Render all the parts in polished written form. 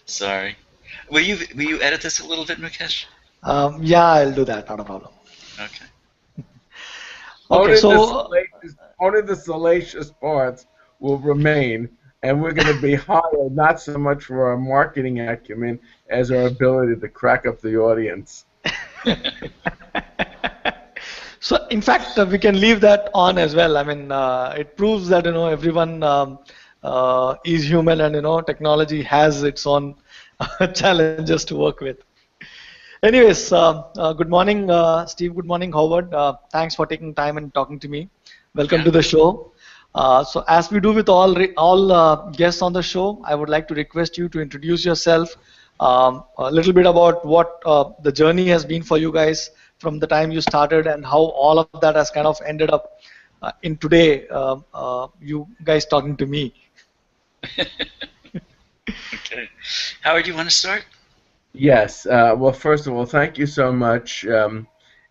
Sorry. Will you edit this a little bit, Mukesh? Yeah, I'll do that. Not a problem. Okay. Okay, Only the so salacious, only the salacious parts will remain, and we're going to be hired not so much for our marketing acumen as our ability to crack up the audience. so in fact, we can leave that on as well. I mean, it proves that everyone is human, and technology has its own challenges to work with. Anyways, good morning, Steve. Good morning, Howard. Thanks for taking time and talking to me. Welcome Yeah. to the show. So, as we do with all guests on the show, I would like to request you to introduce yourself, a little bit about what the journey has been for you guys from the time you started, and how all of that has kind of ended up in today. You guys talking to me. Okay. Howard, you want to start? Yes. Well, first of all, thank you so much.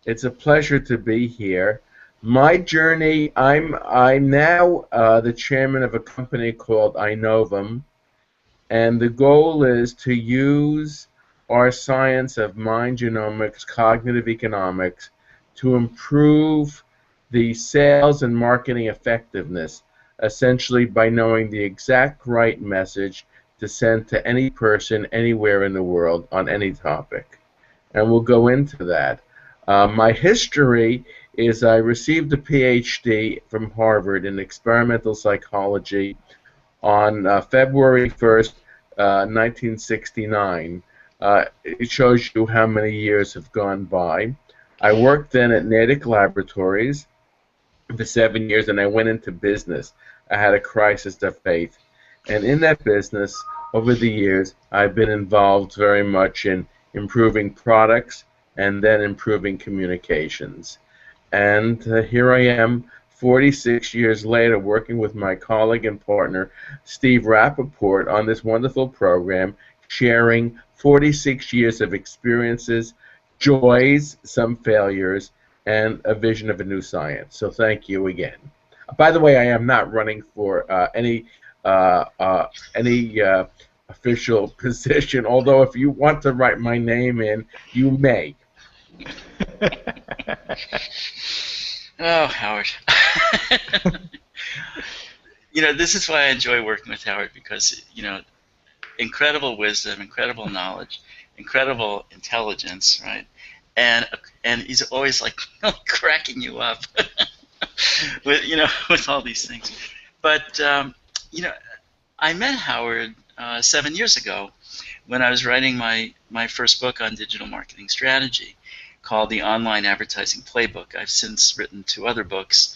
It's a pleasure to be here. My journey, I'm now the chairman of a company called Inovum, and the goal is to use our science of mind genomics, cognitive economics, to improve the sales and marketing effectiveness, essentially by knowing the exact right message to send to any person anywhere in the world on any topic. And we'll go into that. My history is I received a PhD from Harvard in experimental psychology on February 1st, 1969. It shows you how many years have gone by. I worked then at Natick Laboratories for 7 years, and I went into business. I had a crisis of faith. And in that business, over the years, I've been involved very much in improving products and then improving communications. And here I am, 46 years later, working with my colleague and partner, Steve Rappaport, on this wonderful program, sharing 46 years of experiences, joys, some failures, and a vision of a new science. So thank you again. By the way, I am not running for any official position, although if you want to write my name in, you may. Oh, Howard. This is why I enjoy working with Howard because, incredible wisdom, incredible knowledge, incredible intelligence, right? And and he's always like cracking you up with with all these things. But I met Howard 7 years ago when I was writing my first book on digital marketing strategy called The Online Advertising Playbook. I've since written 2 other books,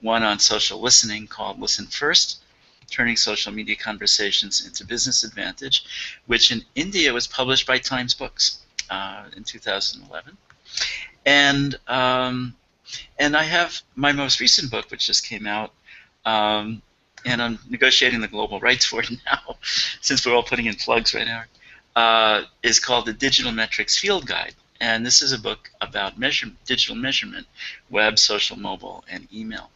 one on social listening called Listen First, Turning Social Media Conversations into Business Advantage, which in India was published by Times Books in 2011. And I have my most recent book, which just came out, and I'm negotiating the global rights for it now, since we're all putting in plugs right now, is called The Digital Metrics Field Guide. And this is a book about digital measurement, web, social, mobile, and email.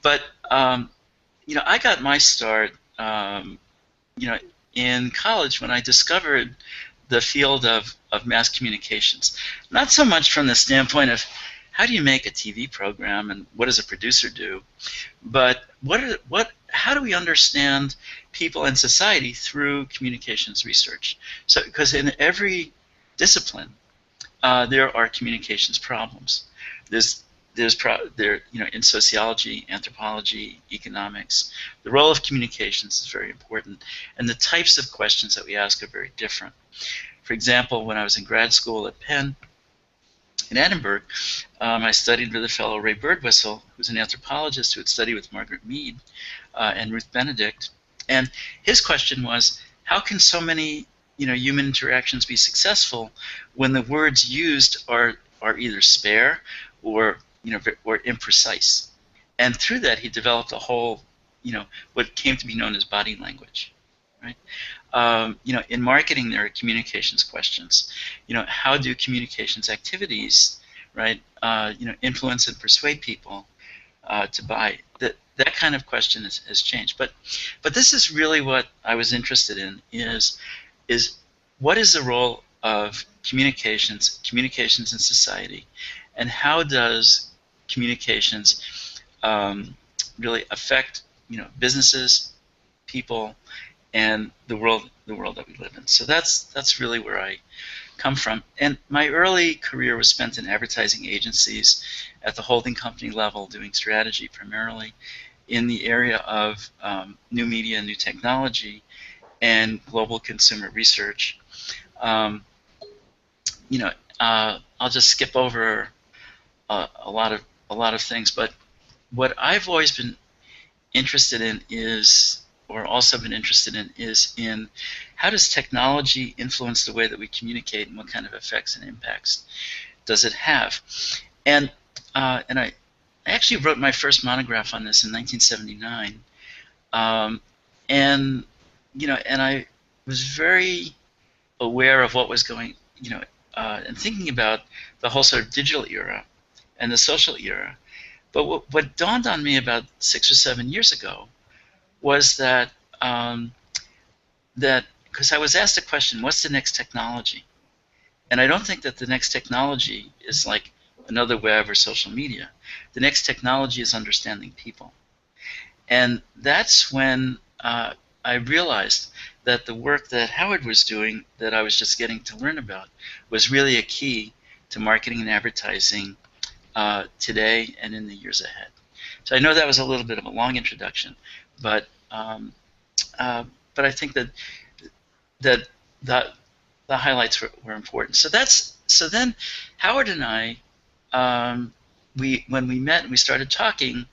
But, I got my start, in college when I discovered the field of mass communications. Not so much from the standpoint of how do you make a TV program and what does a producer do, but how do we understand people and society through communications research? So, because in every discipline, there are communications problems. In sociology, anthropology, economics, the role of communications is very important, and the types of questions that we ask are very different. For example, when I was in grad school at Penn in Edinburgh, I studied with a fellow, Ray Birdwhistle, who's an anthropologist who had studied with Margaret Mead and Ruth Benedict, and his question was, how can so many human interactions be successful when the words used are either spare or imprecise? And through that, he developed a whole, what came to be known as body language, right? In marketing, there are communications questions. How do communications activities, right, influence and persuade people to buy? That kind of question has changed. But this is really what I was interested in, is is what is the role of communications in society, and how does communications really affect businesses, people, and the world that we live in. So that's really where I come from. And my early career was spent in advertising agencies at the holding company level, doing strategy primarily in the area of new media, new technology, and global consumer research. Um, I'll just skip over a lot of things, but what I've always been interested in is, or also been interested in, is in how does technology influence the way that we communicate, and what kind of effects and impacts does it have? And I actually wrote my first monograph on this in 1979, and and I was very aware of what was going, and thinking about the whole sort of digital era and the social era. But what dawned on me about 6 or 7 years ago was that because I was asked a question, what's the next technology? And I don't think that the next technology is like another web or social media. The next technology is understanding people. And that's when I realized that the work that Howard was doing, that I was just getting to learn about, was really a key to marketing and advertising today and in the years ahead. So I know that was a little bit of a long introduction, but I think that the highlights were important. So then Howard and I, when we met and we started talking,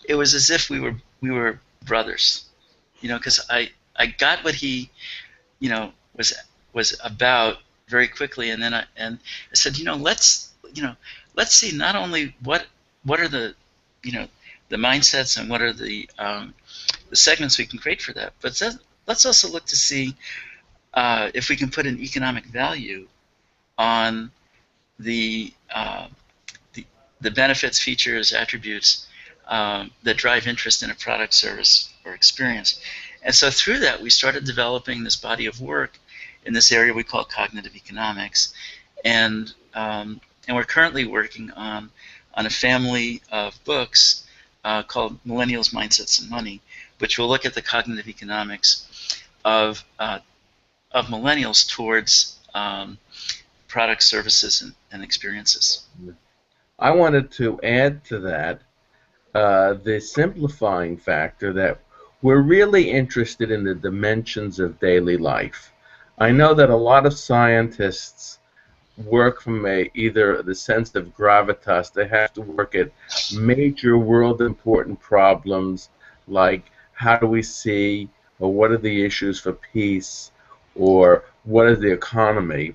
it was as if we were brothers, because I got what he, was about very quickly, and then I said, let's see not only what are the the mindsets and what are the segments we can create for that, but let's also look to see if we can put an economic value on the benefits, features, attributes that drive interest in a product, service, or experience. And so through that, we started developing this body of work in this area we call cognitive economics, and we're currently working on a family of books called Millennials, Mindsets, and Money, which will look at the cognitive economics of millennials towards products, services, and experiences. I wanted to add to that the simplifying factor that we're really interested in the dimensions of daily life. I know that a lot of scientists work from either the sense of gravitas. They have to work at major world important problems like how do we see, or what are the issues for peace, or what is the economy.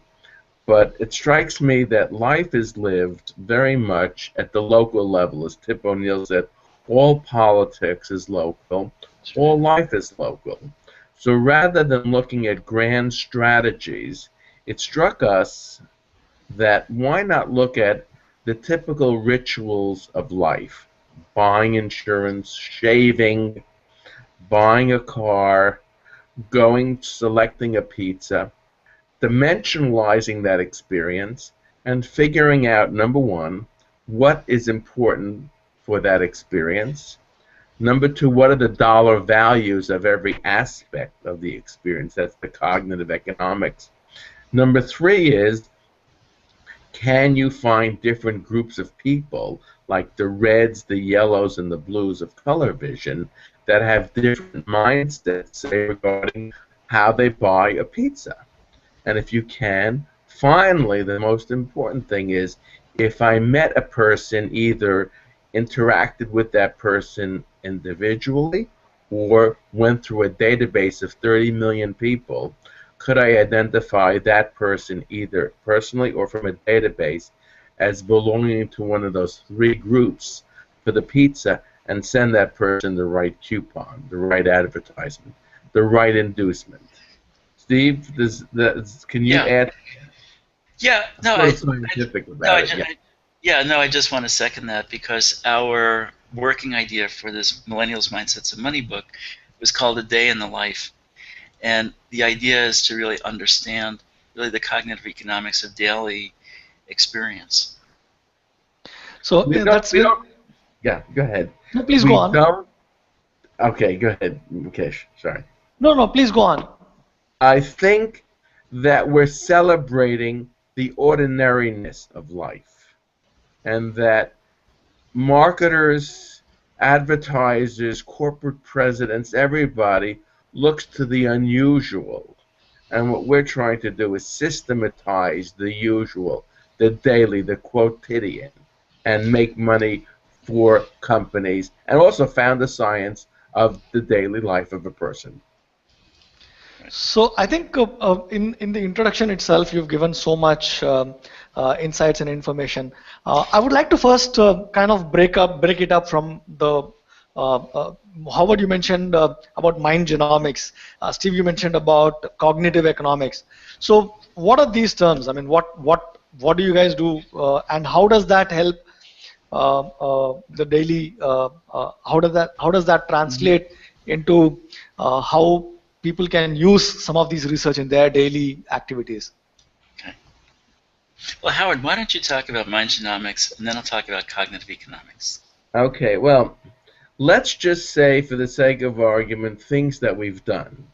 But it strikes me that life is lived very much at the local level. As Tip O'Neill said, all politics is local, all life is local. So rather than looking at grand strategies, it struck us that why not look at the typical rituals of life: buying insurance, shaving, buying a car, selecting a pizza, dimensionalizing that experience, and figuring out, number one, what is important for that experience. Number two, what are the dollar values of every aspect of the experience? That's the cognitive economics. Number three is, can you find different groups of people, like the reds, the yellows, and the blues of color vision, that have different mindsets, say, regarding how they buy a pizza? And if you can, finally, the most important thing is, if I met a person, either interacted with that person individually or went through a database of 30 million people, could I identify that person either personally or from a database as belonging to one of those three groups for the pizza, and send that person the right coupon, the right advertisement, the right inducement? Steve, can you add? Yeah, no, scientific about it. I just want to second that, because our working idea for this Millennials, Mindsets, and Money book was called A Day in the Life. And the idea is to really understand really the cognitive economics of daily experience. So that's we very. don't. Yeah, go ahead. No, please go We on. don't. Okay, go ahead, Mukesh. Sorry. No, no, please go on. I think that we're celebrating the ordinariness of life, and that marketers, advertisers, corporate presidents, everybody looks to the unusual. And what we're trying to do is systematize the usual, the daily, the quotidian, and make money for companies, and also found the science of the daily life of a person. So I think in the introduction itself, you've given so much insights and information. I would like to first kind of break it up from the Howard, you mentioned about mind genomics. Steve, you mentioned about cognitive economics. So what are these terms? I mean, what do you guys do, and how does that help the daily? How does that translate into how people can use some of these research in their daily activities? Okay. Well, Howard, why don't you talk about mind genomics, and then I'll talk about cognitive economics. Okay, well, let's just say, for the sake of argument, things that we've done.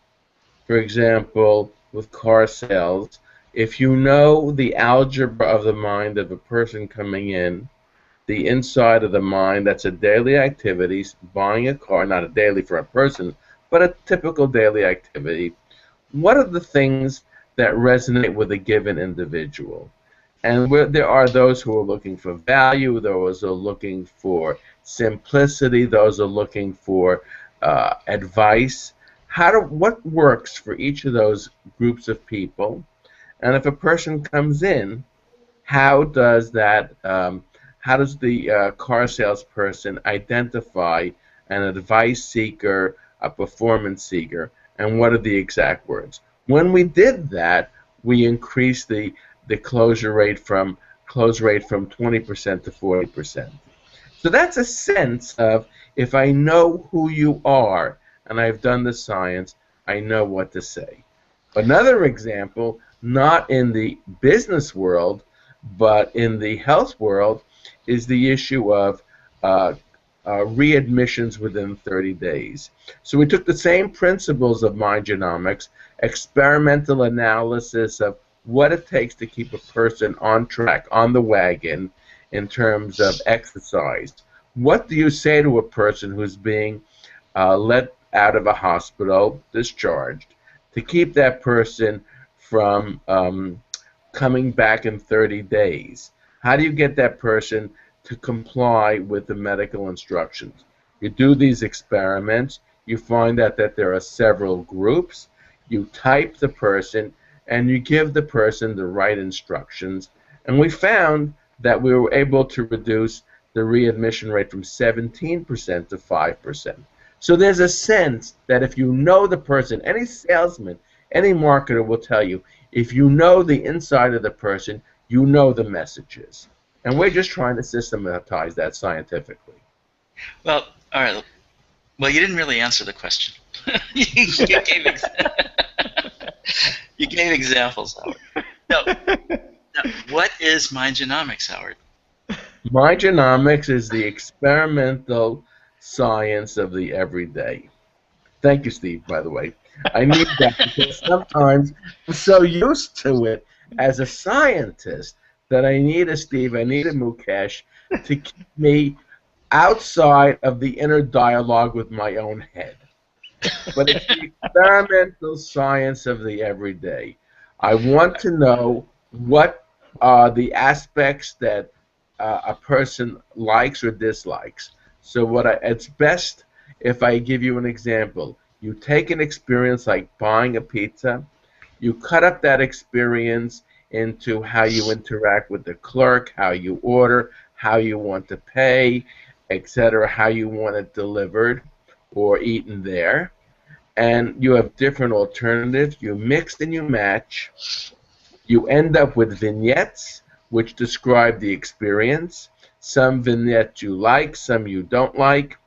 For example, with car sales, if you know the algebra of the mind of a person coming in, the inside of the mind, that's a daily activity, buying a car, not a daily for a person, but a typical daily activity. What are the things that resonate with a given individual? And there are those who are looking for value, those are looking for simplicity, those are looking for advice. What works for each of those groups of people? And if a person comes in, how does that? How does the car salesperson identify an advice seeker, a performance seeker, and what are the exact words? When we did that, we increased the close rate from 20% to 40%. So that's a sense of, if I know who you are and I've done the science, I know what to say. Another example, not in the business world, but in the health world, is the issue of readmissions within 30 days. So we took the same principles of mind genomics, experimental analysis of what it takes to keep a person on track, on the wagon, in terms of exercise. What do you say to a person who's being let out of a hospital, discharged, to keep that person from coming back in 30 days? How do you get that person to comply with the medical instructions? You do these experiments, you find out that there are several groups, you type the person, and you give the person the right instructions. And we found that we were able to reduce the readmission rate from 17% to 5%. So there's a sense that if you know the person, any salesman, any marketer will tell you, if you know the inside of the person, you know the messages. And we're just trying to systematize that scientifically. Well, all right. Well, you didn't really answer the question. you gave examples, Howard. Now, what is mind genomics, Howard? Mind genomics is the experimental science of the everyday. Thank you, Steve, by the way. I need that because sometimes I'm so used to it as a scientist that I need a Steve, I need a Mukesh to keep me outside of the inner dialogue with my own head. But it's the experimental science of the everyday. I want to know what are the aspects that a person likes or dislikes. So it's best if I give you an example. You take an experience like buying a pizza, you cut up that experience into how you interact with the clerk, how you order, how you want to pay, etc., how you want it delivered or eaten there. And you have different alternatives. You mix and you match. You end up with vignettes, which describe the experience. Some vignettes you like, some you don't like,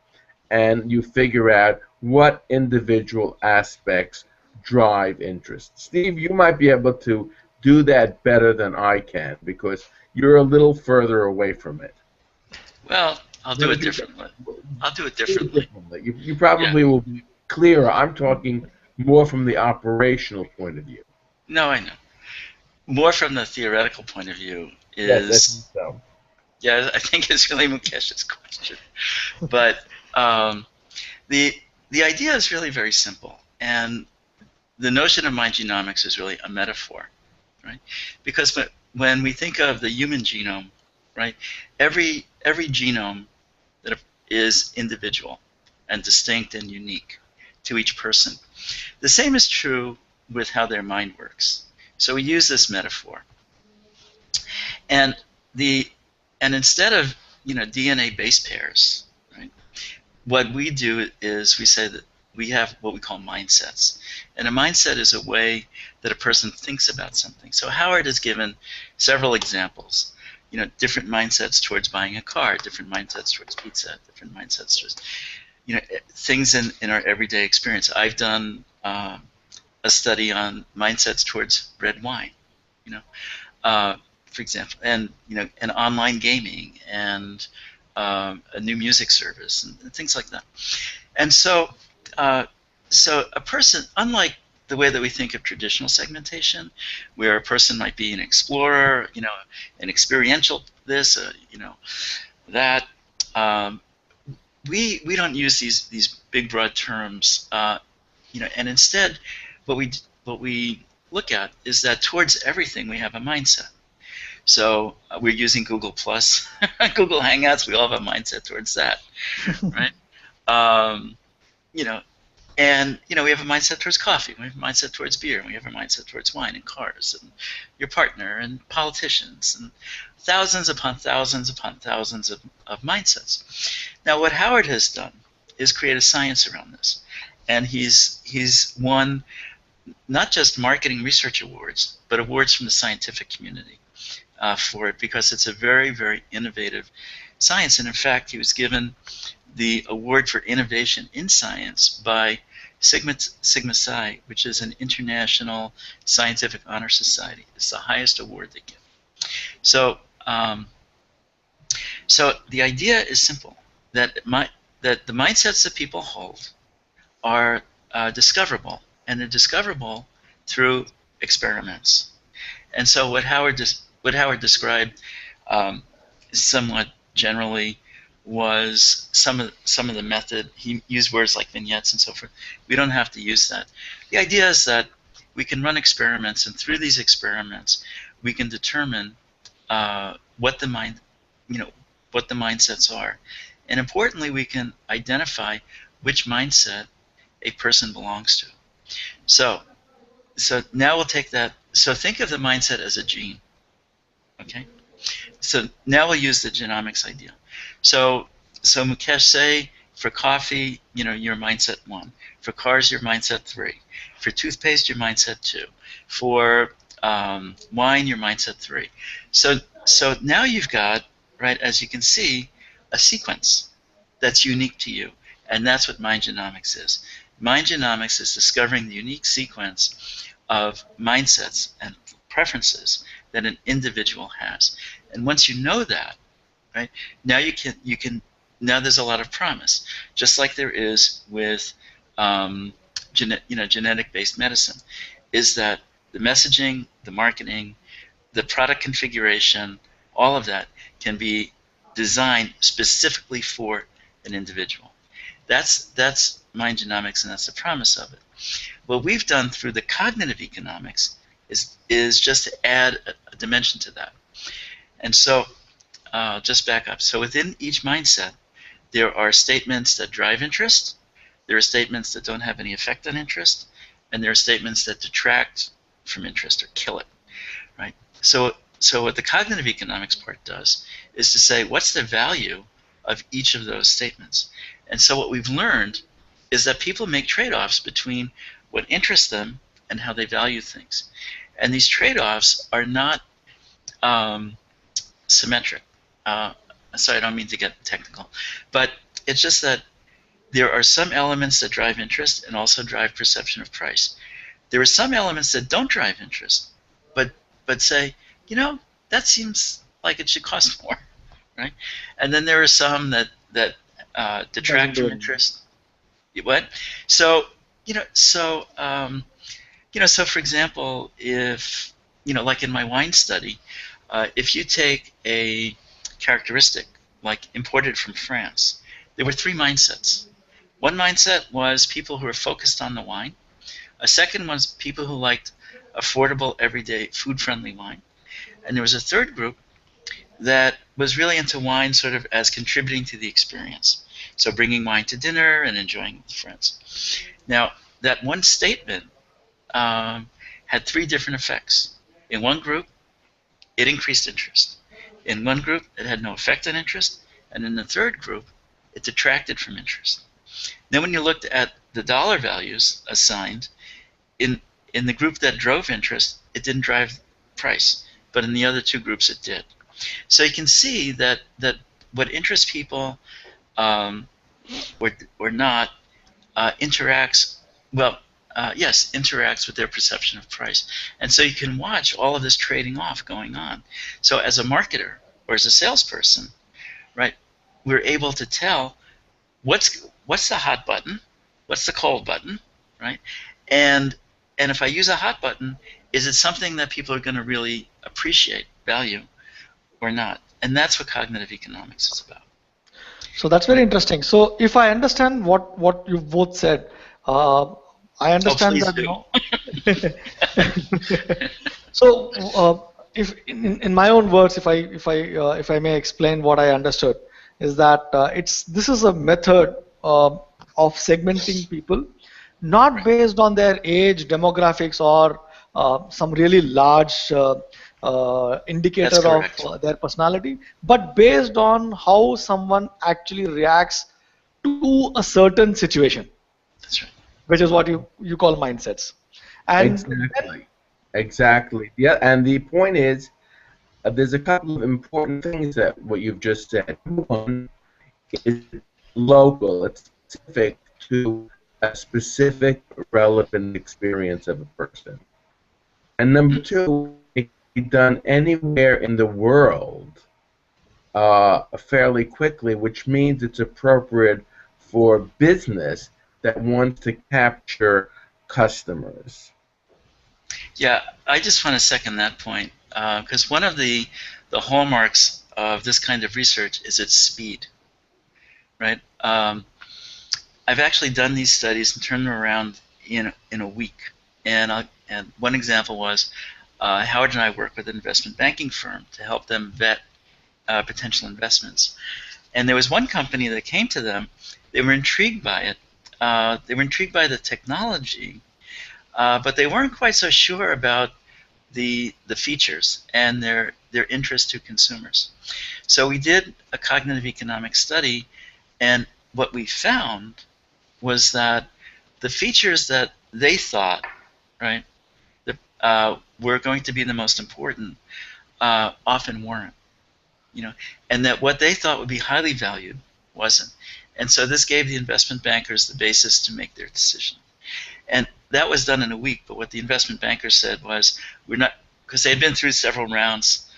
and you figure out what individual aspects drive interest. Steve, you might be able to do that better than I can because you're a little further away from it. Well, I'll do it differently. I'll do it differently. You Yeah. probably will be clearer. I'm talking more from the operational point of view. No, I know. More from the theoretical point of view Yes, I think is, so. yeah, I think it's really Mukesh's question. But the idea is really very simple, and the notion of mind genomics is really a metaphor, right? Because when we think of the human genome, right, every genome that is individual and distinct and unique to each person. The same is true with how their mind works. So we use this metaphor, and instead of DNA base pairs, right, what we do is we say that we have what we call mindsets, and a mindset is a way that a person thinks about something. So Howard has given several examples. Different mindsets towards buying a car, different mindsets towards pizza, different mindsets towards things in our everyday experience. I've done a study on mindsets towards red wine, for example, and online gaming and a new music service and things like that. And so a person, unlike the way that we think of traditional segmentation, where a person might be an explorer, an experiential this, that. We don't use these big broad terms, and instead, what we look at is that towards everything we have a mindset. So we're using Google Plus, Google Hangouts. We all have a mindset towards that, right? And we have a mindset towards coffee. We have a mindset towards beer. And we have a mindset towards wine and cars and your partner and politicians and thousands upon thousands upon thousands of mindsets. Now, what Howard has done is create a science around this, and he's won not just marketing research awards, but awards from the scientific community for it, because it's a very, very innovative science. And in fact, he was given the award for innovation in science by Sigma Psi, which is an international scientific honor society. It's the highest award they give. So, so the idea is simple: that the mindsets that people hold are discoverable, and they're discoverable through experiments. And so what Howard described somewhat generally was some of the method. He used words like vignettes and so forth. We don't have to use that. The idea is that we can run experiments, and through these experiments, we can determine what the mindsets are, and importantly, we can identify which mindset a person belongs to. So now we'll take that. So think of the mindset as a gene. Okay. So now we'll use the genomics idea. So Mukesh, say for coffee, your mindset 1. For cars, your mindset 3. For toothpaste, your mindset 2. For wine, your mindset 3. So now you've got, right, as you can see, a sequence that's unique to you, and that's what mind genomics is. Mind genomics is discovering the unique sequence of mindsets and preferences that an individual has. And once you know that, right, now you can now there's a lot of promise, just like there is with genetic-based medicine, is that the messaging, the marketing, the product configuration, all of that can be designed specifically for an individual. That's mind genomics, and that's the promise of it. What we've done through the cognitive economics is just to add a dimension to that. And so, just back up. So within each mindset, there are statements that drive interest, there are statements that don't have any effect on interest, and there are statements that detract from interest or kill it, right? So what the cognitive economics part does is to say, what's the value of each of those statements? And so what we've learned is that people make trade-offs between what interests them and how they value things. And these trade-offs are not symmetric. Sorry, I don't mean to get technical, but it's just that there are some elements that drive interest and also drive perception of price. There are some elements that don't drive interest, but say, you know, that seems like it should cost more, right? And then there are some that detract from interest. What? So you know, so so for example, if like in my wine study, if you take a characteristic like imported from France, there were three mindsets. One mindset was people who were focused on the wine. A second was people who liked affordable, everyday, food-friendly wine. And there was a third group that was really into wine sort of as contributing to the experience. So bringing wine to dinner and enjoying it with friends. Now, that one statement had three different effects. In one group, it increased interest. In one group, it had no effect on interest. And in the third group, it detracted from interest. Then when you looked at the dollar values assigned, in the group that drove interest, it didn't drive price. But in the other two groups, it did. So you can see that what interests people or not interacts, well, yes, interacts with their perception of price. And so you can watch all of this trading off going on. So as a marketer or as a salesperson, right, we're able to tell what's the hot button, what's the cold button, right? And if I use a hot button, is it something that people are going to really appreciate, value, or not? And that's what cognitive economics is about. So that's very interesting. So if I understand what you both said, I understand that. So if in my own words, if I may explain what I understood, is that this is a method of segmenting people, not based on their age, demographics, or some really large indicator of their personality, but based on how someone actually reacts to a certain situation. That's right. Which is what you call mindsets. And Exactly. Yeah, and the point is, there's a couple of important things that what you've just said. One is local. It's specific to a specific relevant experience of a person. And number two, it can be done anywhere in the world fairly quickly, which means it's appropriate for business that wants to capture customers. Yeah, I just want to second that point, because one of the hallmarks of this kind of research is its speed, right? I've actually done these studies and turned them around in a week. And one example was Howard and I work with an investment banking firm to help them vet potential investments. And there was one company that came to them. They were intrigued by it. They were intrigued by the technology, but they weren't quite so sure about the features and their interest to consumers. So we did a cognitive economics study, and what we found was that the features that they thought, right, were going to be the most important often weren't, and that what they thought would be highly valued wasn't. And so this gave the investment bankers the basis to make their decision. And that was done in a week, but what the investment bankers said was, we're not, because they had been through several rounds,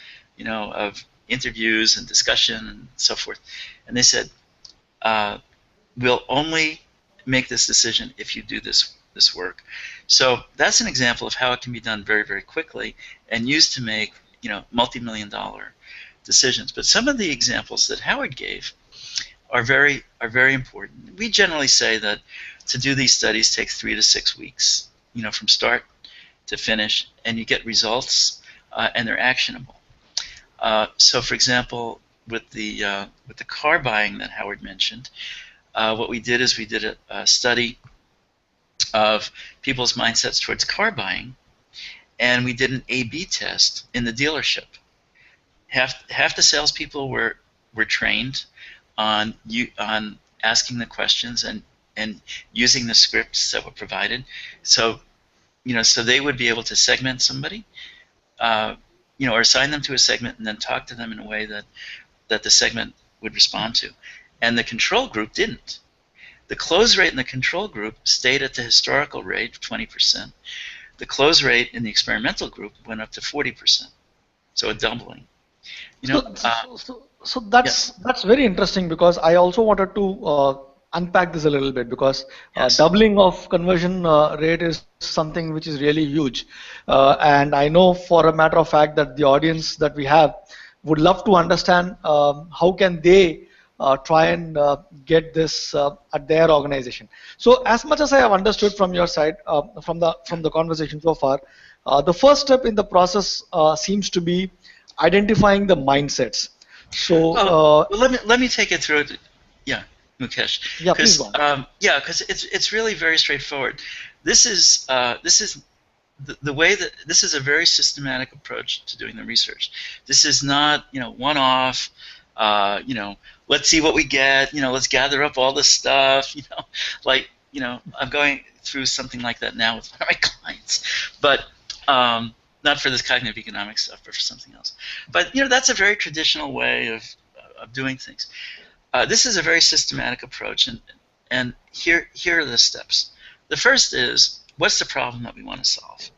of interviews and discussion and so forth, and they said, we'll only make this decision if you do this work. So that's an example of how it can be done very, very quickly and used to make, multi-million-dollar decisions. But some of the examples that Howard gave are very important. We generally say that to do these studies takes 3 to 6 weeks, from start to finish, and you get results, and they're actionable. So, for example, with the car buying that Howard mentioned, what we did is we did a study of people's mindsets towards car buying, and we did an A/B test in the dealership. Half the salespeople were trained on asking the questions and using the scripts that were provided. So, so they would be able to segment somebody, or assign them to a segment and then talk to them in a way that the segment would respond to. And the control group didn't. The close rate in the control group stayed at the historical rate of 20%. the close rate in the experimental group went up to 40%, so a doubling. You know, So that's very interesting because I also wanted to unpack this a little bit because yes. doubling of conversion rate is something which is really huge, and I know for a matter of fact that the audience that we have would love to understand how can they try and get this at their organization. So as much as I have understood from your side, from the conversation so far, the first step in the process seems to be identifying the mindsets. So Well, let me take it through it. Yeah, Mukesh. yeah, please go on. Yeah, because it's really very straightforward. This is the way that this is a very systematic approach to doing the research. This is not one off. Let's see what we get. Let's gather up all this stuff. I'm going through something like that now with one of my clients, but. Not for this cognitive economics stuff, but for something else. But that's a very traditional way of doing things. This is a very systematic approach, and here are the steps. The first is, what's the problem that we want to solve,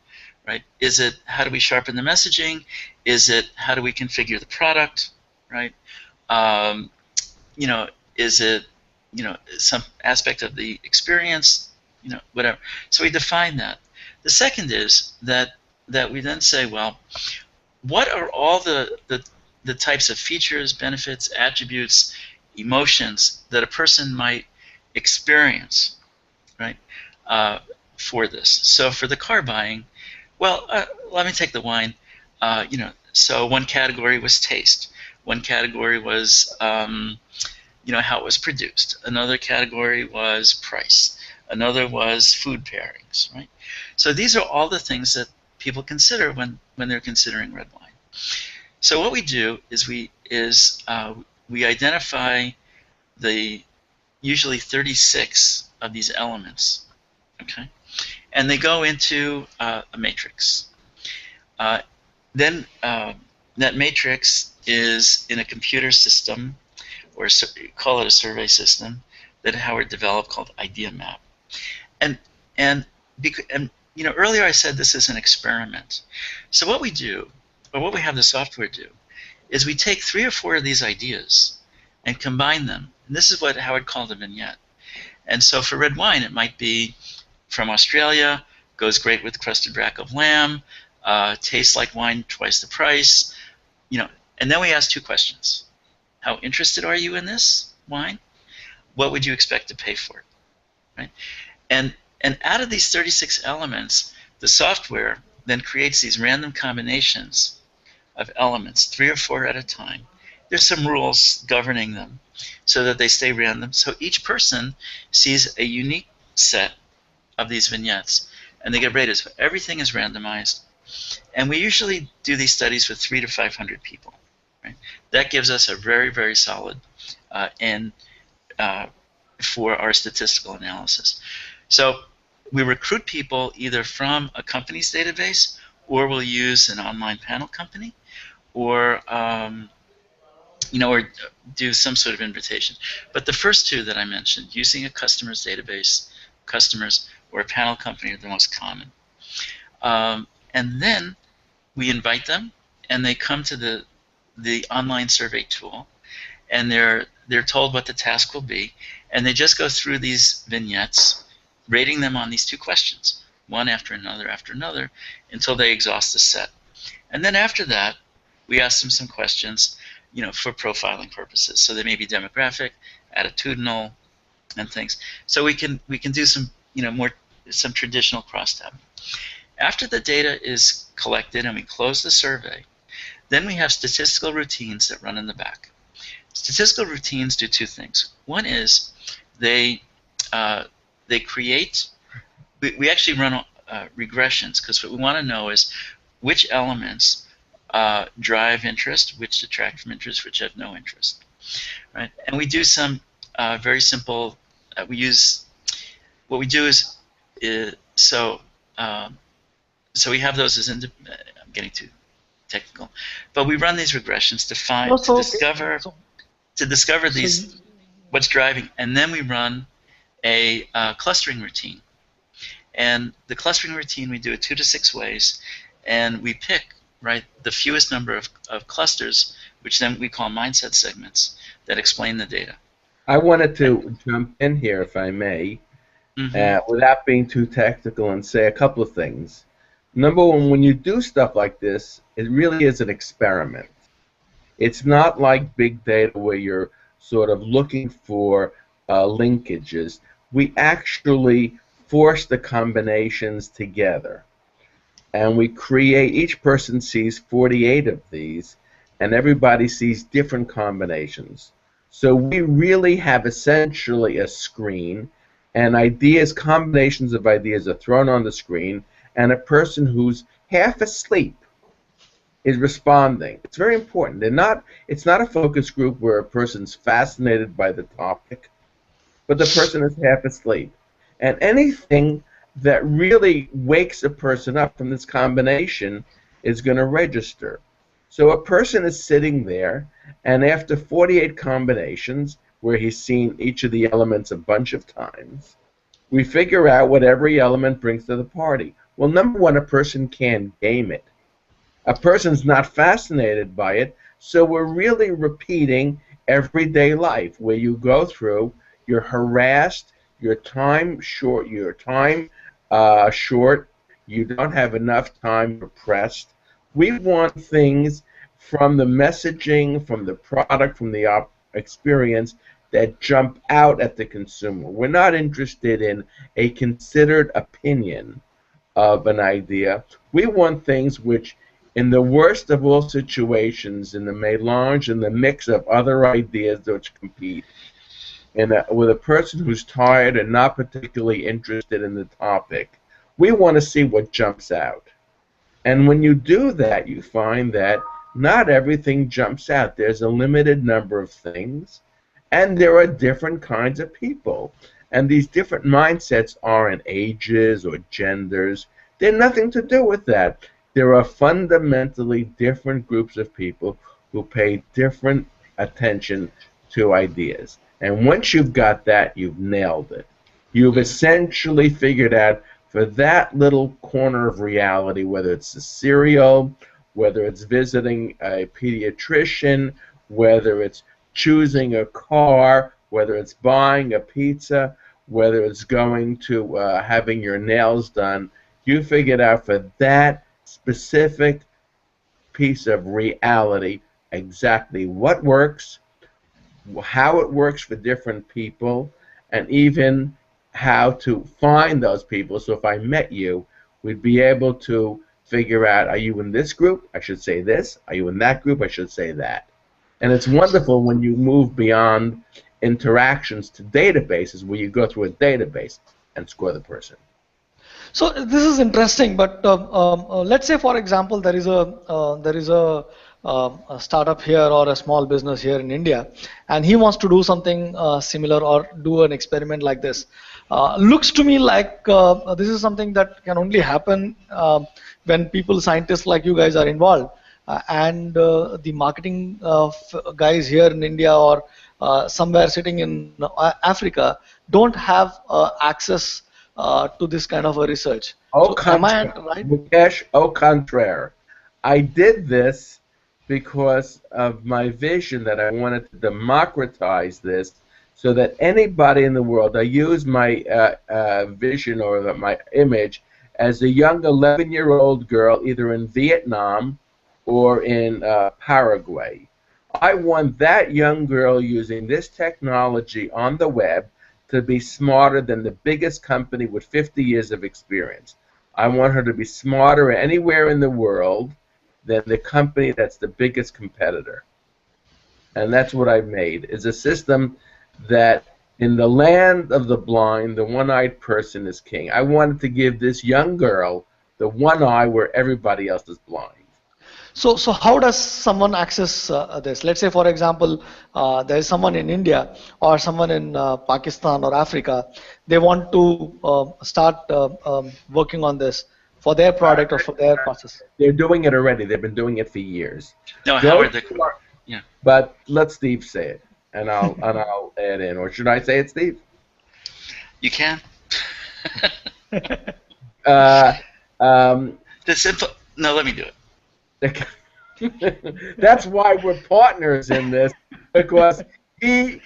right? Is it how do we sharpen the messaging? Is it how do we configure the product, right? Is it some aspect of the experience, whatever. So we define that. The second is that we then say, well, what are all the types of features, benefits, attributes, emotions that a person might experience, right, for this? So for the car buying, well, let me take the wine. So one category was taste. One category was, how it was produced. Another category was price. Another was food pairings, right? So these are all the things that people consider when they're considering red wine. So what we do is we identify the usually 36 of these elements, okay, and they go into a matrix. Then that matrix is in a computer system, or call it a survey system that Howard developed called IdeaMap, and earlier I said this is an experiment. So what we do, or what we have the software do, is we take 3 or 4 of these ideas and combine them. And this is what Howard called a vignette. And so for red wine, it might be from Australia, goes great with crusted rack of lamb, tastes like wine, twice the price. And then we ask 2 questions. How interested are you in this wine? What would you expect to pay for it? Right? And out of these 36 elements, the software then creates these random combinations of elements, 3 or 4 at a time. There's some rules governing them so that they stay random. So each person sees a unique set of these vignettes, and they get rated. So everything is randomized. And we usually do these studies with 300 to 500 people. Right? That gives us a very, very solid end for our statistical analysis. So we recruit people either from a company's database, or we'll use an online panel company, or or do some sort of invitation. But the first 2 that I mentioned, using a customer's database, customers, or a panel company, are the most common. And then we invite them, and they come to the online survey tool, and they're told what the task will be, and they just go through these vignettes, rating them on these 2 questions, one after another, until they exhaust the set. And then after that, we ask them some questions, for profiling purposes. So they may be demographic, attitudinal, and things. So we can do some, some traditional crosstab. After the data is collected and we close the survey, then we have statistical routines that run in the back. Statistical routines do 2 things. One is they create, we actually run regressions, because what we want to know is which elements drive interest, which detract from interest, which have no interest, right? And we do some very simple, what we do is so we have those as, I'm getting too technical, but we run these regressions to discover these, what's driving, and then we run a clustering routine. And the clustering routine, we do it 2 to 6 ways, and we pick, right, the fewest number of clusters, which then we call mindset segments, that explain the data. I wanted to jump in here, if I may, without being too technical, and say a couple of things. Number one, when you do stuff like this, it really is an experiment. It's not like big data where you're sort of looking for linkages. We actually force the combinations together. And we create, each person sees 48 of these, and everybody sees different combinations. So we really have essentially a screen, and ideas, combinations of ideas are thrown on the screen, and a person who's half asleep is responding. It's very important. It's not a focus group where a person's fascinated by the topic, but the person is half asleep. And anything that really wakes a person up from this combination is going to register. So a person is sitting there, and after 48 combinations, where he's seen each of the elements a bunch of times, we figure out what every element brings to the party. Well, number one, a person can game it. A person's not fascinated by it, so we're really repeating everyday life, where you go through, you're harassed, your time short, you don't have enough time, you're pressed. We want things from the messaging, from the product, from the experience that jump out at the consumer. We're not interested in a considered opinion of an idea. We want things which, in the worst of all situations, in the melange, in the mix of other ideas which compete, and with a person who's tired and not particularly interested in the topic, we want to see what jumps out. And when you do that, you find that not everything jumps out. There's a limited number of things, and there are different kinds of people. And these different mindsets aren't ages or genders. They have nothing to do with that. There are fundamentally different groups of people who pay different attention to ideas. And once you've got that, you've nailed it. You've essentially figured out, for that little corner of reality, whether it's a cereal, whether it's visiting a pediatrician, whether it's choosing a car, whether it's buying a pizza, whether it's going to having your nails done, you figured out for that specific piece of reality exactly what works, how it works for different people, and even how to find those people. So if I met you, we'd be able to figure out, are you in this group? I should say this. Are you in that group? I should say that. And it's wonderful when you move beyond interactions to databases, where you go through a database and score the person. So this is interesting, but let's say, for example, there is a startup here or a small business here in India, and he wants to do something similar or do an experiment like this. Looks to me like this is something that can only happen when people, scientists like you guys, are involved, and the marketing guys here in India or somewhere sitting in Africa don't have access to this kind of a research. Au So am I contraire, right? Mukesh, au contraire. I did this because of my vision that I wanted to democratize this so that anybody in the world, I use my vision or my image as a young 11-year-old girl either in Vietnam or in Paraguay. I want that young girl using this technology on the web to be smarter than the biggest company with 50 years of experience. I want her to be smarter anywhere in the world than the company that's the biggest competitor. And that's what I made, is a system that in the land of the blind, the one-eyed person is king. I wanted to give this young girl the one eye where everybody else is blind. So how does someone access this? Let's say, for example, there is someone in India or someone in Pakistan or Africa. They want to start working on this for their product or for their process. They're doing it already. They've been doing it for years. No, Go Howard, to- yeah. But let Steve say it, and I'll add in. Or should I say it, Steve? You can. Uh, um, The simple. No, let me do it. that's why we're partners in this, because he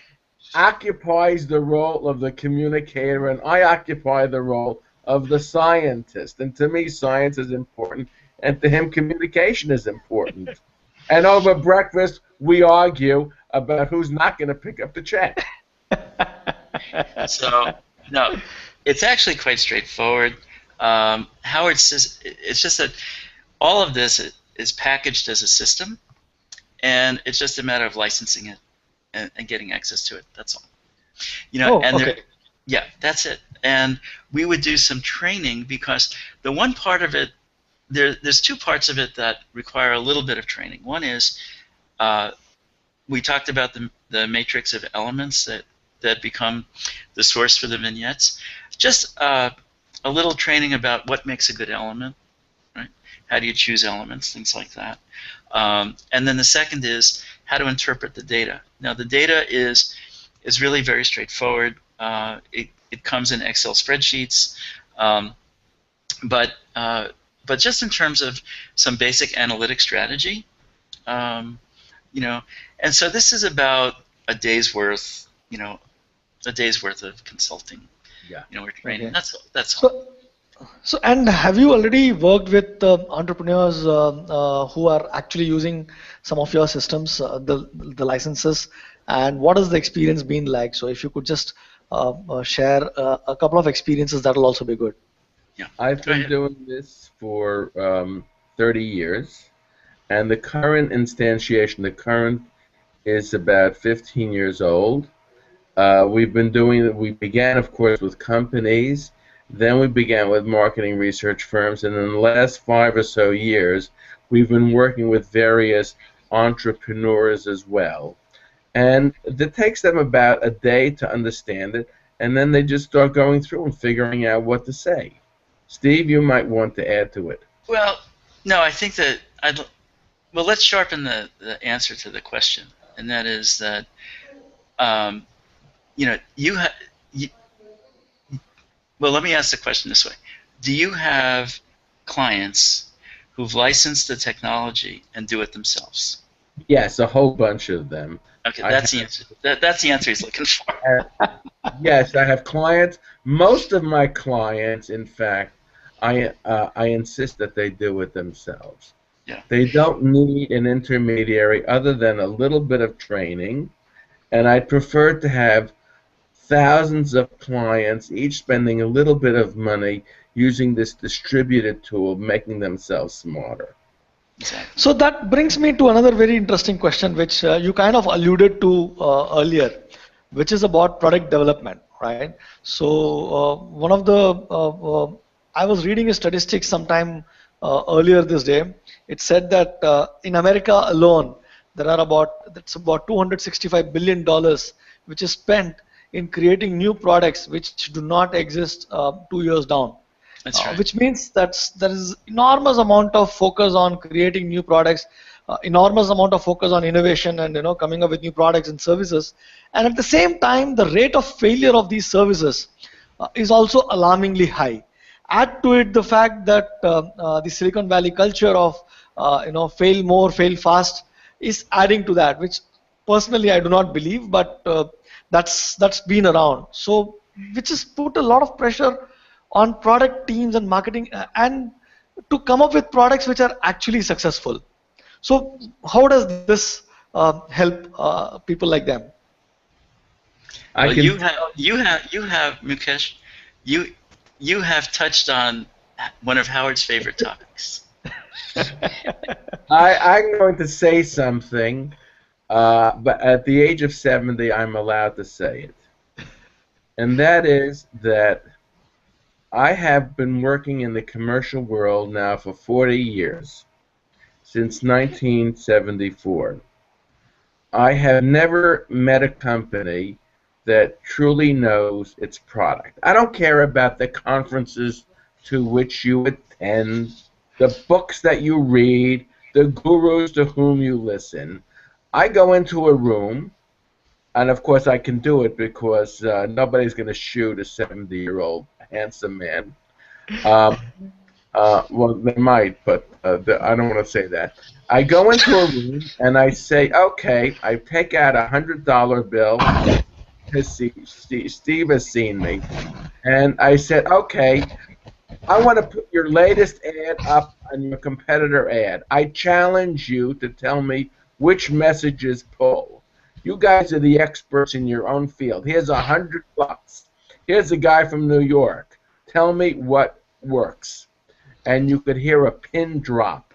occupies the role of the communicator and I occupy the role of the scientist. And to me, science is important, and to him, communication is important. And over breakfast, we argue about who's not going to pick up the check. So no, it's actually quite straightforward. Howard says it's just that all of this is packaged as a system, and it's just a matter of licensing it and getting access to it. That's all. Okay. Yeah, that's it. And we would do some training, because the one part of it, there's two parts of it that require a little bit of training. One is we talked about the matrix of elements that become the source for the vignettes. Just a little training about what makes a good element, right? How do you choose elements, things like that. And then the second is how to interpret the data. Now the data is really very straightforward. It comes in Excel spreadsheets, but just in terms of some basic analytic strategy, and so this is about a day's worth, of consulting, Yeah. or training. Okay. That's all. So, and have you already worked with entrepreneurs who are actually using some of your systems, the licenses, and what has the experience been like? So, if you could just share a couple of experiences, that will also be good. Yeah. I've Go been ahead. doing this for 30 years, and the current instantiation, the current is about 15 years old. We began, of course, with companies, then we began with marketing research firms, and in the last 5 or so years, we've been working with various entrepreneurs as well. And it takes them about a day to understand it, and then they just start going through and figuring out what to say. Steve, you might want to add to it. Well, no, I think that well, let's sharpen the answer to the question, and that is that well, let me ask the question this way: do you have clients who've licensed the technology and do it themselves? Yes, a whole bunch of them. Okay, I that's the answer. That's the answer he's looking for. Yes, I have clients. Most of my clients, in fact, I insist that they do it themselves. Yeah. They don't need an intermediary other than a little bit of training, and I prefer to have thousands of clients, each spending a little bit of money using this distributed tool, making themselves smarter. Exactly. So that brings me to another very interesting question, which you kind of alluded to earlier, which is about product development, right? So one of the I was reading a statistic sometime earlier this day. It said that in America alone, that's about $265 billion, which is spent in creating new products which do not exist 2 years down. That's right. Which means that there is enormous amount of focus on creating new products, enormous amount of focus on innovation and coming up with new products and services, and at the same time the rate of failure of these services is also alarmingly high. Add to it the fact that the Silicon Valley culture of fail more, fail fast is adding to that, which personally I do not believe, but that's been around. So which has put a lot of pressure on product teams and marketing and to come up with products which are actually successful. So how does this help people like them? Well, you have Mukesh, you have touched on one of Howard's favorite topics. I'm going to say something, but at the age of 70, I'm allowed to say it. And that is that I have been working in the commercial world now for 40 years, since 1974. I have never met a company that truly knows its product. I don't care about the conferences to which you attend, the books that you read, the gurus to whom you listen. I go into a room, and of course I can do it because nobody's going to shoot a 70-year-old handsome man. Um, well, they might, but I don't want to say that. I go into a room and I say, okay, I take out $100 bill because Steve has seen me. And I said, okay, I want to put your latest ad up on your competitor ad. I challenge you to tell me which messages pull. You guys are the experts in your own field. Here's $100. Here's a guy from New York. Tell me what works. And you could hear a pin drop.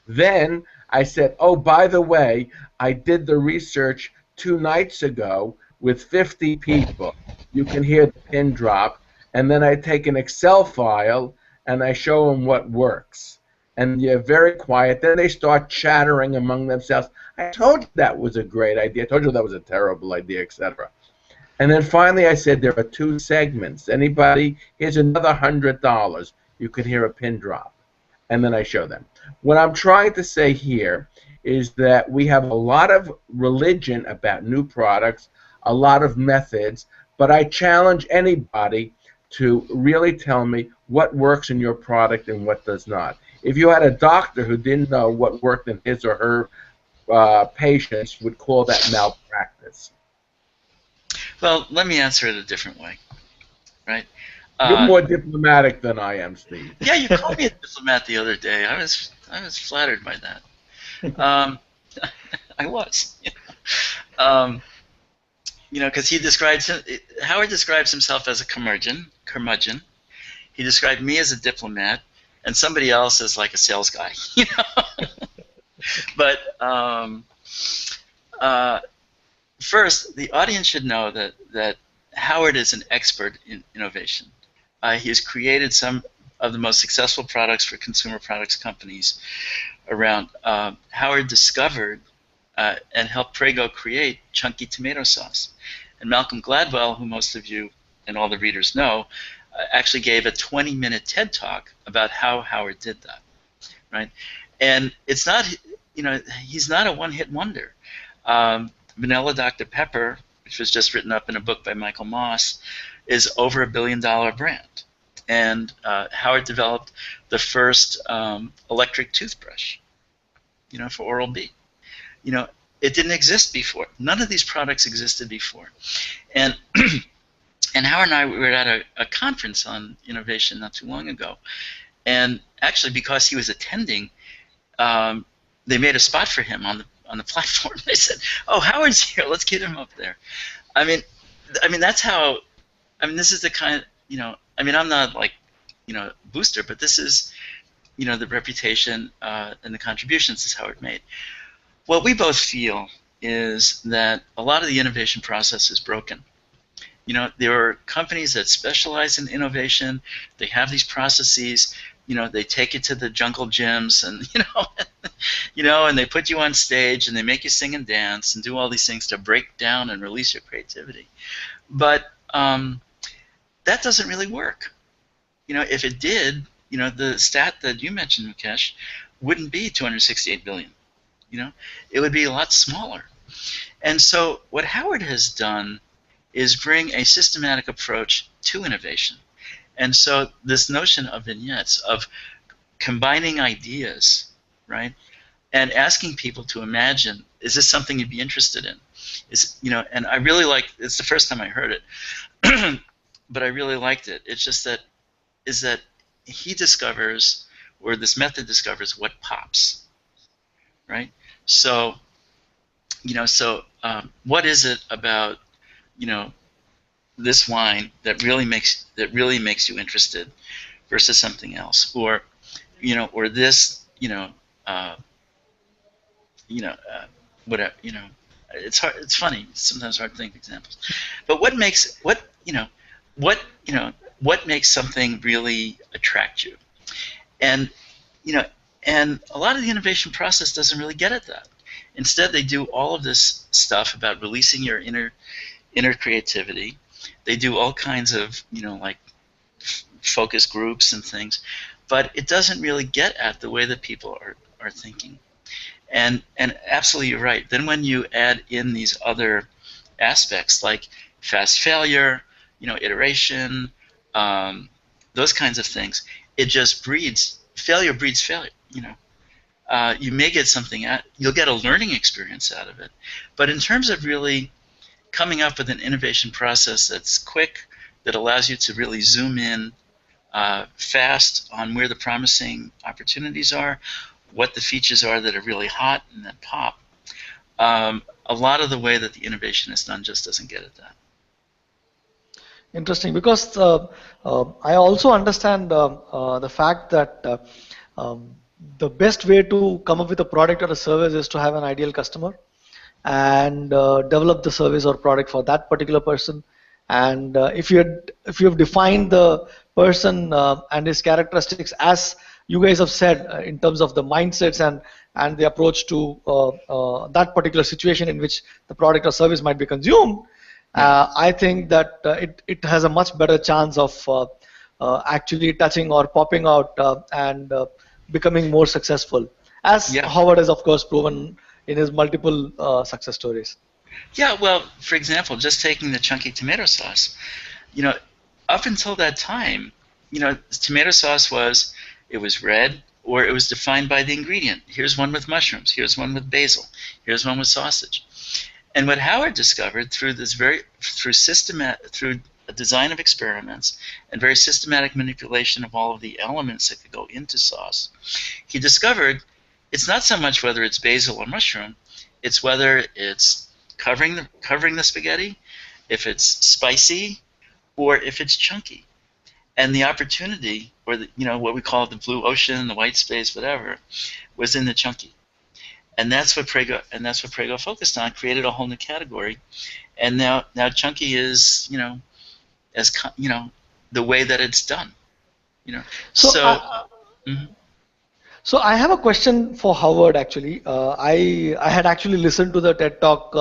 Then I said, oh, by the way, I did the research 2 nights ago with 50 people. You can hear the pin drop. And then I take an Excel file and I show them what works. And they're very quiet. Then they start chattering among themselves. I told you that was a great idea. I told you that was a terrible idea, etc. And then finally I said, there are 2 segments. Anybody? Here's another $100. You can hear a pin drop. And then I show them. What I'm trying to say here is that we have a lot of religion about new products, a lot of methods, but I challenge anybody to really tell me what works in your product and what does not. If you had a doctor who didn't know what worked in his or her patients, would call that malpractice. Well, let me answer it a different way, right? You're more diplomatic than I am, Steve. Yeah, you called me a diplomat the other day. I was flattered by that. I was. Because Howard describes himself as a curmudgeon. He described me as a diplomat, and somebody else as like a sales guy. But first, the audience should know that Howard is an expert in innovation. He has created some of the most successful products for consumer products companies around. Howard discovered and helped Prego create chunky tomato sauce. And Malcolm Gladwell, who most of you and all the readers know, actually gave a 20-minute TED Talk about how Howard did that, right? And it's not, he's not a one-hit wonder. Vanilla Dr. Pepper, which was just written up in a book by Michael Moss, is over $1 billion brand. And Howard developed the first electric toothbrush, for Oral-B. It didn't exist before. None of these products existed before. And and Howard and I were at a conference on innovation not too long ago. And actually, because he was attending, they made a spot for him on the platform. They said, "Oh, Howard's here. Let's get him up there." I mean, that's how. This is the kind. I'm not like, booster, but this is, the reputation and the contributions that Howard made. What we both feel is that a lot of the innovation process is broken. There are companies that specialize in innovation. They have these processes. They take it to the jungle gyms, and and they put you on stage, and they make you sing and dance, and do all these things to break down and release your creativity. But that doesn't really work. If it did, the stat that you mentioned, Mukesh, wouldn't be 268 billion. It would be a lot smaller. And so what Howard has done is bring a systematic approach to innovation. And so this notion of vignettes, of combining ideas, right, and asking people to imagine, is this something you'd be interested in? And I really like, it's the first time I heard it, but I really liked it. It's just that, he discovers, or this method discovers, what pops, right? So, what is it about, this wine that really makes you interested versus something else, or this, whatever, it's hard. It's funny. Sometimes hard to think of examples, but what makes something really attract you, and and a lot of the innovation process doesn't really get at that. Instead, they do all of this stuff about releasing your inner creativity. They do all kinds of, like focus groups and things, but it doesn't really get at the way that people are thinking. And absolutely, you're right. Then when you add in these other aspects like fast failure, iteration, the those kinds of things, it just breeds failure breeds failure. You may get something out, you'll get a learning experience out of it, but in terms of really coming up with an innovation process that's quick, that allows you to really zoom in fast on where the promising opportunities are, what the features are that are really hot and that pop. A lot of the way that the innovation is done just doesn't get it done. Interesting, because I also understand the fact that the best way to come up with a product or a service is to have an ideal customer and develop the service or product for that particular person. And if you have defined the person and his characteristics as you guys have said in terms of the mindsets and the approach to that particular situation in which the product or service might be consumed, I think that it has a much better chance of actually touching or popping out and becoming more successful, as Howard has of course proven in his multiple success stories. Yeah, well, for example, just taking the chunky tomato sauce, up until that time, tomato sauce was red, or it was defined by the ingredient. Here's one with mushrooms, here's one with basil, here's one with sausage. And what Howard discovered through a design of experiments and very systematic manipulation of all of the elements that could go into sauce, he discovered it's not so much whether it's basil or mushroom, it's whether it's covering the spaghetti, if it's spicy, or if it's chunky. And the opportunity, or what we call the blue ocean, the white space, whatever, was in the chunky. And that's what Prego focused on, created a whole new category. And now chunky is, the way that it's done. So I have a question for Howard actually. I had actually listened to the TED Talk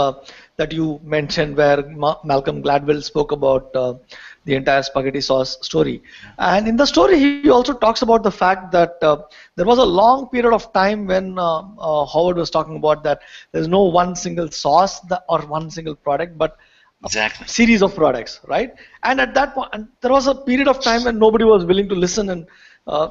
that you mentioned where Malcolm Gladwell spoke about the entire spaghetti sauce story. And in the story, he also talks about the fact that there was a long period of time when Howard was talking about that there's no one single sauce or one single product, but exactly. Series of products, right? And at that point, and there was a period of time when nobody was willing to listen, and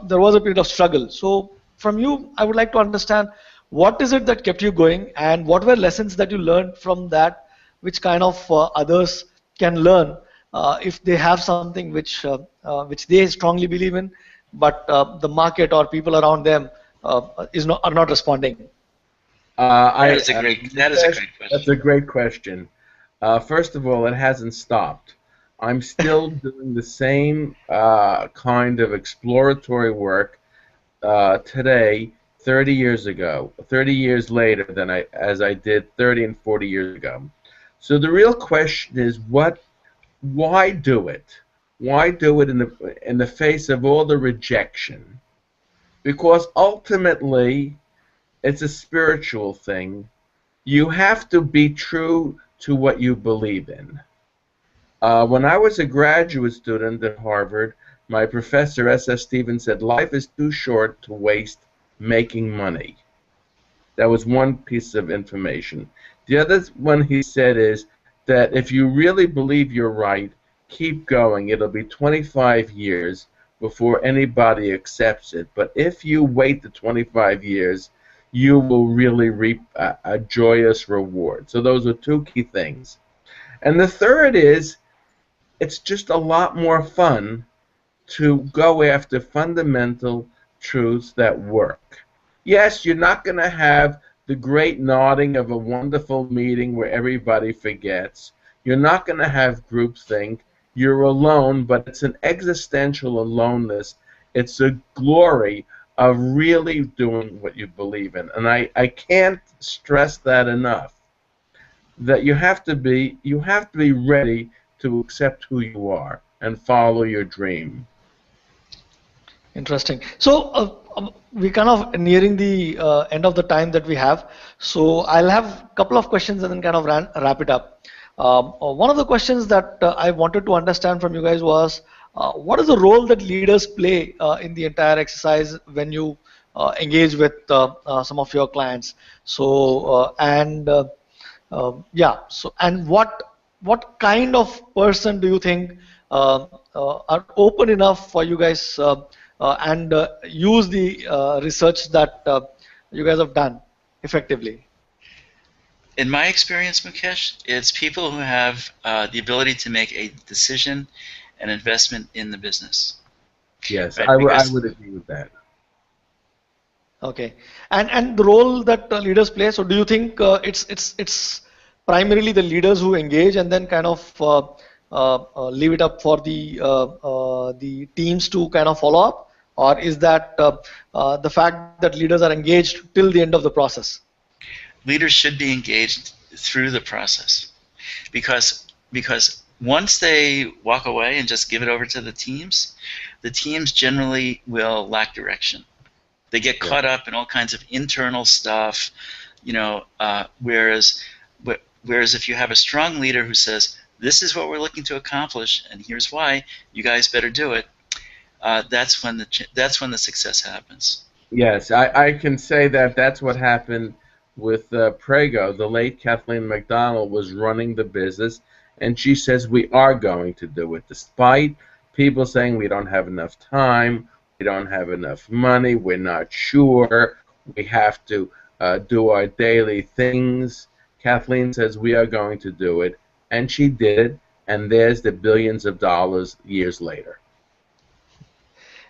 there was a period of struggle. So from you, I would like to understand what is it that kept you going, and what were lessons that you learned from that, which kind of others can learn if they have something which they strongly believe in, but the market or people around them are not responding. That is a great question. That's a great question. First of all, it hasn't stopped. I'm still doing the same kind of exploratory work today, 30 years later as I did 30 and 40 years ago. So the real question is, why do it? Why do it in the face of all the rejection? Because ultimately, it's a spiritual thing. You have to be true to what you believe in. When I was a graduate student at Harvard, my professor, S.S. Stephen, said, life is too short to waste making money. That was one piece of information. The other one he said is that if you really believe you're right, keep going. It'll be 25 years before anybody accepts it. But if you wait the 25 years, you will really reap a joyous reward. So those are two key things. And the third is, it's just a lot more fun to go after fundamental truths that work. Yes, you're not going to have the great nodding of a wonderful meeting where everybody forgets. You're not going to have groupthink. You're alone, but it's an existential aloneness. It's a glory of really doing what you believe in. And I can't stress that enough, that you have to be ready to accept who you are and follow your dream. Interesting. So we're kind of nearing the end of the time that we have. So I'll have a couple of questions and then kind of wrap it up. One of the questions that I wanted to understand from you guys was, what is the role that leaders play in the entire exercise when you engage with some of your clients? So what kind of person do you think are open enough for you guys and use the research that you guys have done effectively? In my experience, Mukesh, it's people who have the ability to make a decision, an investment in the business, Yes, right? I Because would agree with that. Okay, and the role that leaders play. So, do you think it's primarily the leaders who engage and then kind of leave it up for the teams to kind of follow up, or is that the fact that leaders are engaged till the end of the process? leaders should be engaged through the process, because once they walk away and just give it over to the teams generally will lack direction. They get Yeah. caught up in all kinds of internal stuff, whereas if you have a strong leader who says, this is what we're looking to accomplish, and here's why, you guys better do it, that's when the success happens. Yes, I can say that that's what happened with Prego. The late Kathleen McDonald was running the business, and she says we are going to do it, despite people saying we don't have enough time, we don't have enough money, we're not sure, we have to do our daily things. Kathleen says we are going to do it, and she did it, and there's the billions of dollars years later.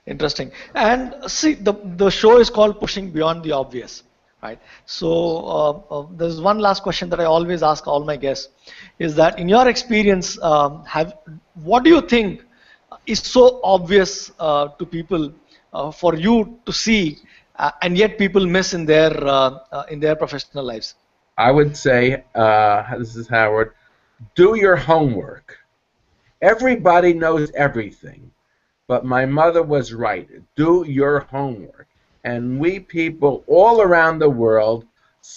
Interesting. And see, the show is called Pushing Beyond the Obvious, right? So there's one last question that I always ask all my guests, is that in your experience, what do you think is so obvious to people for you to see, and yet people miss in their professional lives? I would say, this is Howard, do your homework. Everybody knows everything. But my mother was right. Do your homework. And we people all around the world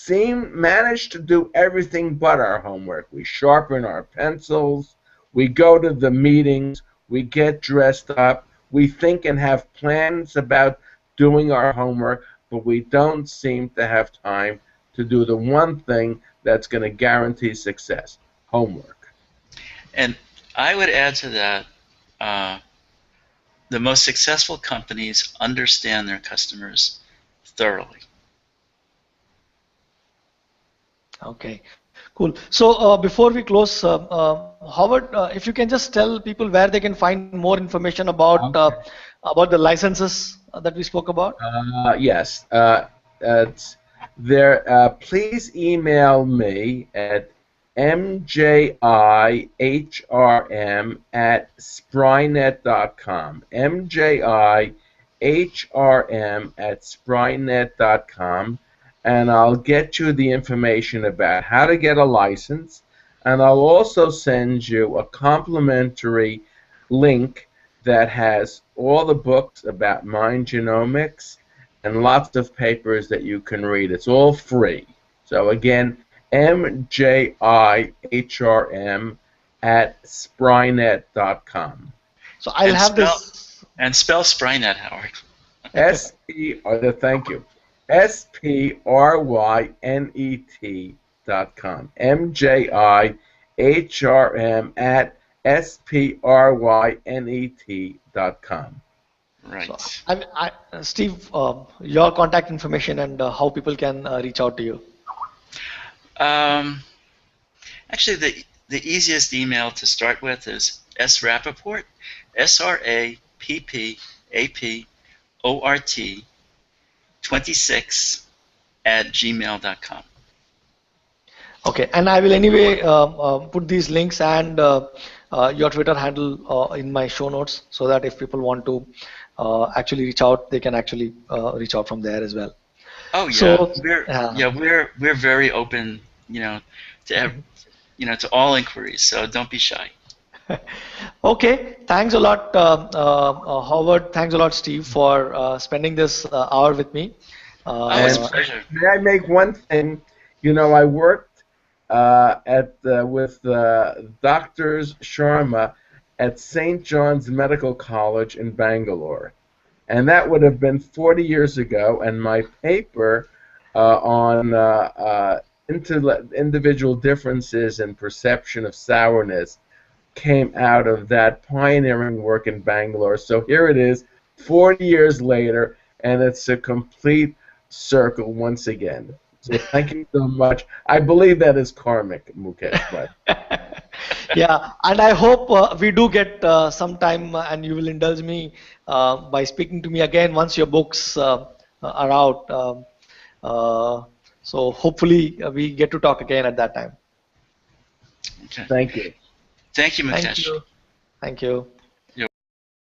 manage to do everything but our homework. We sharpen our pencils. We go to the meetings. We get dressed up. We think and have plans about doing our homework, but we don't seem to have time to do the one thing that's going to guarantee success, homework. And I would add to that, the most successful companies understand their customers thoroughly. Okay, cool. So before we close, Howard, if you can just tell people where they can find more information about the licenses that we spoke about. Yes. It's please email me at mjIhrm@sprynet.com. mjIhrm@sprynet.com, and I'll get you the information about how to get a license, and I'll also send you a complimentary link that has all the books about mind genomics and lots of papers that you can read. It's all free. So again, mjIhrm@sprynet.com. So I'll have this. And spell Sprynet, Howard. Thank you. SPRYNET.com. mjIhrm@sprynet.com. Right. So, Steve, your contact information and how people can reach out to you. Actually, the easiest email to start with is srappaport, SRAPPAPORT 26 @gmail.com. Okay, and I will anyway put these links and your Twitter handle in my show notes, so that if people want to actually reach out, they can actually reach out from there as well. Oh yeah, So, we're very open, to to all inquiries. So don't be shy. okay, thanks a lot, Howard. Thanks a lot, Steve, for spending this hour with me. It's a pleasure. May I make one thing? I worked with Doctors Sharma at St. John's Medical College in Bangalore, and that would have been 40 years ago. And my paper on individual differences in perception of sourness came out of that pioneering work in Bangalore. So here it is, 40 years later, and it's a complete circle once again. So thank you so much. I believe that is karmic, Mukesh. But Yeah, and I hope we do get some time, and you will indulge me by speaking to me again once your books are out. Uh, so hopefully we get to talk again at that time. Okay. thank you. Thank you, Thank Mukesh. you. Thank you.